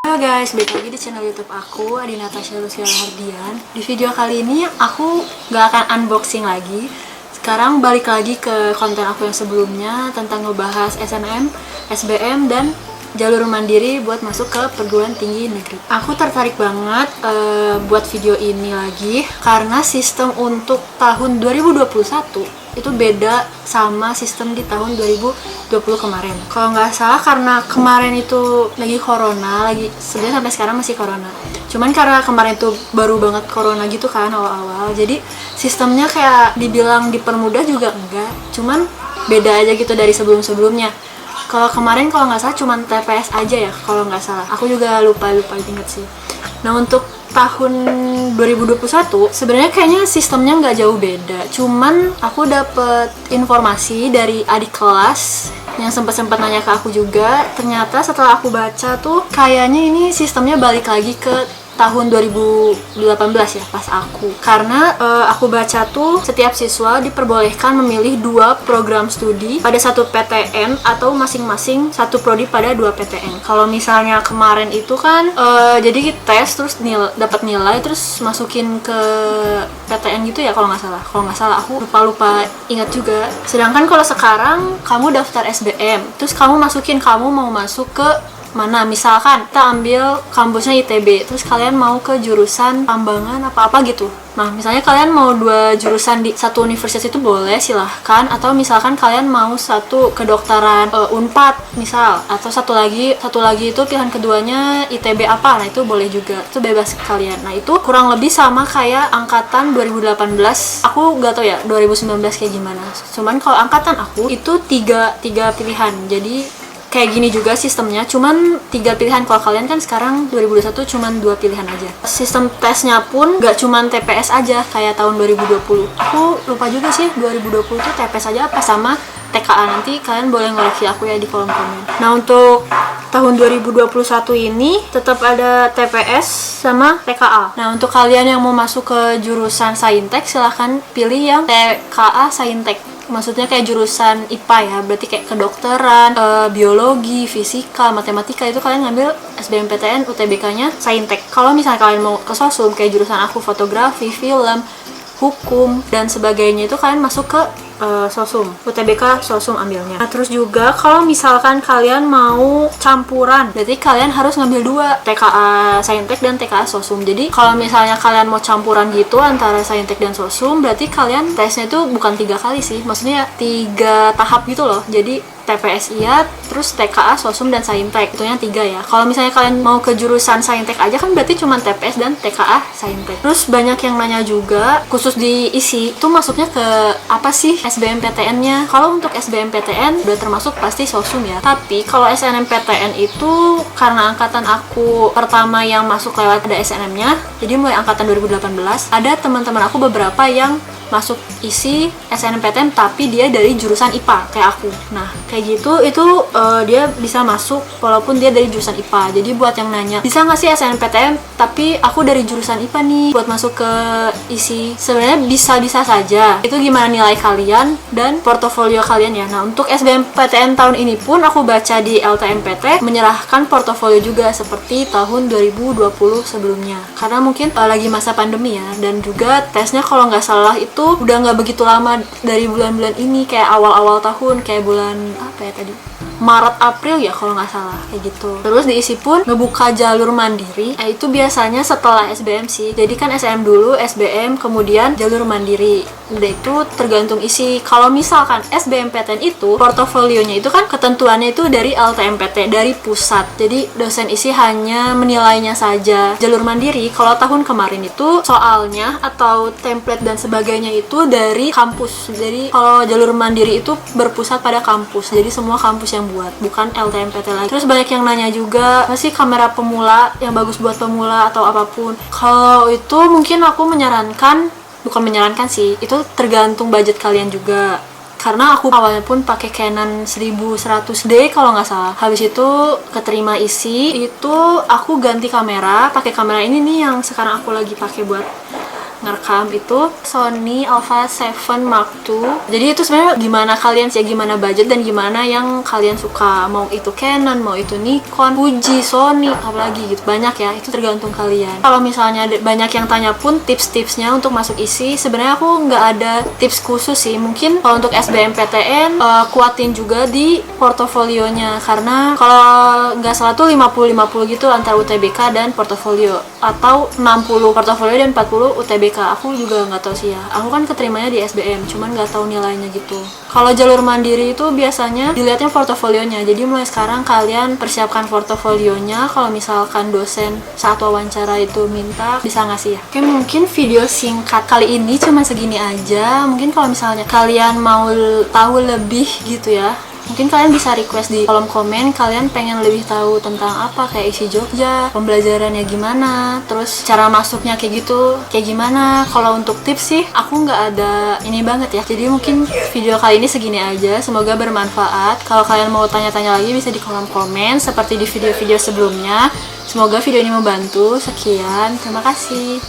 Halo guys, balik lagi di channel YouTube aku, Adi Natasha Lucia Hardian. Di video kali ini aku gak akan unboxing lagi. Sekarang balik lagi ke konten aku yang sebelumnya tentang ngebahas SNM, SBM, dan jalur mandiri buat masuk ke perguruan tinggi negeri. Aku tertarik banget buat video ini lagi karena sistem untuk tahun 2021 itu beda sama sistem di tahun 2020 kemarin. Kalau nggak salah karena kemarin itu lagi corona, sebenarnya sampai sekarang masih corona. Cuman karena kemarin itu baru banget corona gitu kan awal-awal, jadi sistemnya kayak dibilang dipermudah juga enggak. Cuman beda aja gitu dari sebelum-sebelumnya. Kalau kemarin kalau nggak salah cuman TPS aja ya kalau nggak salah. Aku juga lupa inget sih. Nah untuk tahun 2021 sebenarnya kayaknya sistemnya nggak jauh beda. Cuman aku dapet informasi dari adik kelas yang sempat nanya ke aku juga. Ternyata setelah aku baca tuh kayaknya ini sistemnya balik lagi ke tahun 2018 ya pas aku. Karena aku baca tuh setiap siswa diperbolehkan memilih 2 program studi pada satu PTN atau masing-masing satu prodi pada 2 PTN. Kalau misalnya kemarin itu kan jadi tes terus dapat nilai terus masukin ke PTN gitu ya kalau nggak salah. Kalau nggak salah aku lupa ingat juga. Sedangkan kalau sekarang kamu daftar SBM terus kamu mau masuk ke mana, misalkan kita ambil kampusnya ITB, terus kalian mau ke jurusan tambangan apa-apa gitu. Nah, misalnya kalian mau 2 jurusan di satu universitas itu boleh, silahkan. Atau misalkan kalian mau satu kedokteran Unpad misal, atau satu lagi itu pilihan keduanya ITB apa, nah itu boleh juga. Itu bebas kalian. Nah, itu kurang lebih sama kayak angkatan 2018. Aku gak tau ya 2019 kayak gimana. Cuman kalau angkatan aku itu tiga pilihan. Jadi kayak gini juga sistemnya, cuman 3 pilihan. Kalau kalian kan sekarang 2021 cuman 2 pilihan aja. Sistem tesnya pun gak cuman TPS aja kayak tahun 2020. Aku lupa juga sih 2020 tuh TPS aja apa sama TKA. Nanti kalian boleh ngoreksi aku ya di kolom komen. Nah untuk tahun 2021 ini tetap ada TPS sama TKA. Nah untuk kalian yang mau masuk ke jurusan Saintek silahkan pilih yang TKA Saintek. Maksudnya kayak jurusan IPA ya, berarti kayak kedokteran, biologi, fisika, matematika itu kalian ngambil SBMPTN, UTBK-nya Saintek. Kalau misalnya kalian mau ke sosum kayak jurusan aku fotografi, film, hukum dan sebagainya itu kalian masuk ke sosum, UTBK sosum ambilnya. Nah, terus juga kalau misalkan kalian mau campuran, berarti kalian harus ngambil 2, TKA Saintek dan TKA sosum. Jadi kalau misalnya kalian mau campuran gitu antara Saintek dan sosum, berarti kalian tesnya itu bukan 3 kali sih, maksudnya 3 tahap gitu loh. Jadi TPS iya, terus TKA, sosum, dan Saintek. Itunya 3 ya. Kalau misalnya kalian mau ke jurusan Saintek aja kan berarti cuma TPS dan TKA Saintek. Terus banyak yang nanya juga, khusus di ISI, itu masuknya ke apa sih SBMPTN-nya? Kalau untuk SBMPTN udah termasuk pasti sosum ya. Tapi kalau SNMPTN itu karena angkatan aku pertama yang masuk lewat ada SNM-nya, jadi mulai angkatan 2018, ada teman-teman aku beberapa yang masuk isi SNMPTN tapi dia dari jurusan IPA kayak aku. Nah kayak gitu itu dia bisa masuk walaupun dia dari jurusan IPA. Jadi buat yang nanya bisa nggak sih SNMPTN tapi aku dari jurusan IPA nih buat masuk ke isi, sebenarnya bisa saja. Itu gimana nilai kalian dan portofolio kalian ya. Nah untuk SBMPTN tahun ini pun aku baca di LTMPT menyerahkan portofolio juga seperti tahun 2020 sebelumnya karena mungkin lagi masa pandemi ya, dan juga tesnya kalau nggak salah itu udah nggak begitu lama dari bulan-bulan ini, kayak awal-awal tahun, kayak bulan apa ya tadi, Maret April ya kalau nggak salah kayak gitu. Terus diisi pun ngebuka jalur mandiri, itu biasanya setelah SBM sih. Jadi kan SNM dulu, SBM, kemudian jalur mandiri. Udah itu tergantung isi. Kalau misalkan SBMPTN itu portofolionya itu kan ketentuannya itu dari LTMPT, dari pusat. Jadi dosen isi hanya menilainya saja. Jalur mandiri kalau tahun kemarin itu soalnya atau template dan sebagainya itu dari kampus. Jadi kalau jalur mandiri itu berpusat pada kampus. Jadi semua kampus yang buat, bukan LTMPT lagi. Terus banyak yang nanya juga, masih kamera pemula yang bagus buat pemula atau apapun. Kalau itu mungkin aku bukan menyarankan sih, itu tergantung budget kalian juga. Karena aku awalnya pun pakai Canon 1100D kalau nggak salah. Habis itu keterima isi, itu aku ganti kamera, pakai kamera ini nih yang sekarang aku lagi pakai buat ngerekam itu Sony Alpha 7 Mark II. Jadi itu sebenarnya gimana kalian sih, gimana budget dan gimana yang kalian suka, mau itu Canon, mau itu Nikon, Fuji, Sony, apalagi gitu, banyak ya, itu tergantung kalian. Kalau misalnya banyak yang tanya pun tips-tipsnya untuk masuk isi, sebenarnya aku nggak ada tips khusus sih. Mungkin kalau untuk SBMPTN kuatin juga di portofolionya, karena kalau nggak salah tuh 50-50 gitu antara UTBK dan portofolio, atau 60 portofolio dan 40 UTBK. Aku juga nggak tahu sih ya, aku kan keterimanya di SBM, cuman nggak tahu nilainya gitu. Kalau jalur mandiri itu biasanya dilihatnya portofolionya, jadi mulai sekarang kalian persiapkan portofolionya. Kalau misalkan dosen saat wawancara itu minta, bisa ngasih ya. Oke, mungkin video singkat kali ini cuma segini aja. Mungkin kalau misalnya kalian mau tahu lebih gitu ya, mungkin kalian bisa request di kolom komen, kalian pengen lebih tahu tentang apa, kayak isi Jogja, pembelajarannya gimana, terus cara masuknya kayak gitu, kayak gimana. Kalau untuk tips sih, aku nggak ada ini banget ya. Jadi mungkin video kali ini segini aja, semoga bermanfaat. Kalau kalian mau tanya-tanya lagi bisa di kolom komen, seperti di video-video sebelumnya. Semoga video ini membantu. Sekian, terima kasih.